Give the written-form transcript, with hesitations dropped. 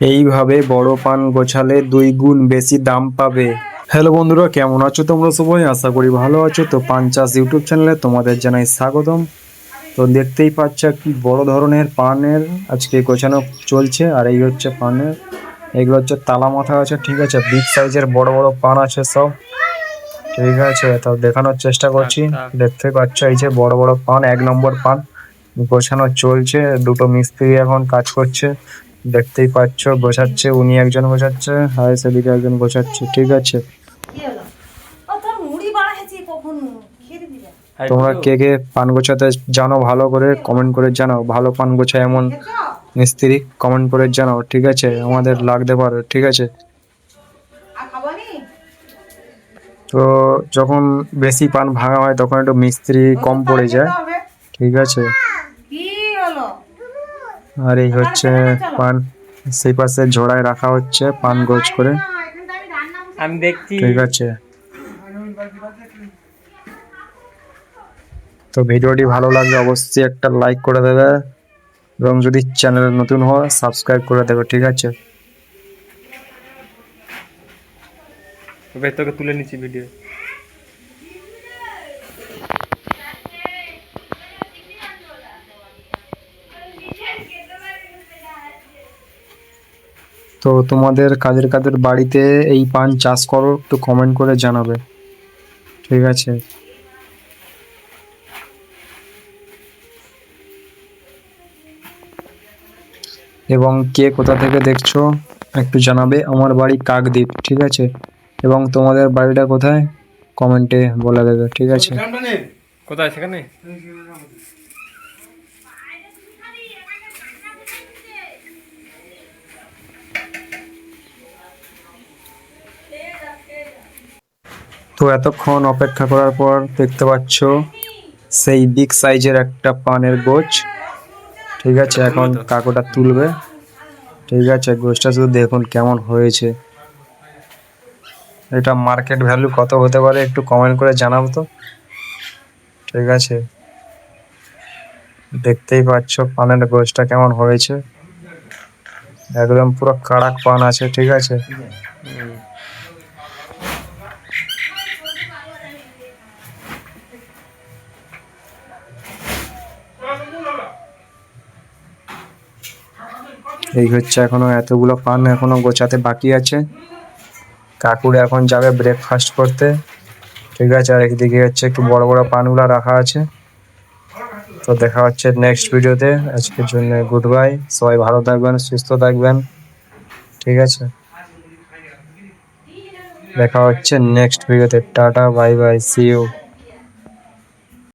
এইভাবে বড় পান গোছালে 2 গুণ বেশি দাম পাবে। হ্যালো বন্ধুরা, কেমন আছো তোমরা সবাই? আশা করি ভালো আছো। তো পান চাষ ইউটিউব চ্যানেলে তোমাদের জানাই স্বাগতম। তো দেখতেই পাচ্ছ কি বড় ধরনের পানের আজকে গোছানো চলছে। আর এই হচ্ছে পানের, এগুলো হচ্ছে তালা মাথা আছে, ঠিক আছে। বিগ সাইজের বড় বড় পান আছে সব, ঠিক আছে। তো দেখানোর চেষ্টা করছি। দেখতে পাচ্ছ এই যে বড় বড় পান, 1 নম্বর পান গোছানো চলছে। দুটো মিস্ত্রি এখন কাজ করছে, দেখতেই পাচ্ছ। গোছাচ্ছে, উনি একজন গোছাচ্ছে আর সেদিকে একজন গোছাচ্ছে, ঠিক আছে। তোমরা কে কে পান গোছাতে জানো ভালো করে কমেন্ট করে জানাও। ভালো পান গোছায় এমন মিস্ত্রি কমেন্ট করে জানাও, ঠিক আছে। আমাদের লাগতে পারে, ঠিক আছে। তো যখন বেশি পান ভাঙা হয় তখন একটু মিস্ত্রি কম পড়ে যায়, ঠিক আছে। আর এই হচ্ছে পান, সেই পাশে ঝোড়ায় রাখা হচ্ছে পান গোছ করে, আমি দেখছি। ঠিক আছে। তো ভিডিওটি ভালো লাগলে অবশ্যই একটা লাইক করে দেবে এবং যদি চ্যানেলে নতুন হয় সাবস্ক্রাইব করে দেবে, ঠিক আছে। তোকে তুলে নিচ্ছি ভিডিও। তো তোমাদের কাদের বাড়িতে এই পান চাষ করো একটু কমেন্ট করে জানাবে, ঠিক আছে। এবং কে কোথা থেকে দেখছো একটু জানাবে। আমার বাড়ি কাকদ্বীপ, ঠিক আছে। এবং তোমাদের বাড়িটা কোথায় কমেন্টে বলে দেবে, ঠিক আছে। কোথায় সেখানে? তো এতক্ষণ অপেক্ষা করার পর দেখতে পাচ্ছ সেই বিগ সাইজের একটা পানের গোছ, ঠিক আছে। এখন কাকুটা তুলবে, ঠিক আছে। গোছটা শুধু দেখুন কেমন হয়েছে। এটা মার্কেট ভ্যালু কত হতে পারে একটু কমেন্ট করে জানাবো তো, ঠিক আছে। দেখতেই পাচ্ছ পানের গোছটা কেমন হয়েছে, একদম পুরো কাড়াক পান আছে, ঠিক আছে। এই হচ্ছে এখনো এতগুলো পান এখনো গোছাতে বাকি আছে। কাকুর এখন যাবে ব্রেকফাস্ট করতে, ঠিক আছে। আর একদিকে হচ্ছে একটু বড় বড় পানগুলো রাখা আছে। তো দেখা হচ্ছে নেক্সট ভিডিওতে। আজকের জন্য গুড বাই, সবাই ভালো থাকবেন, সুস্থ থাকবেন, ঠিক আছে। দেখা হচ্ছে নেক্সট ভিডিওতে। Tata, bye bye, see you.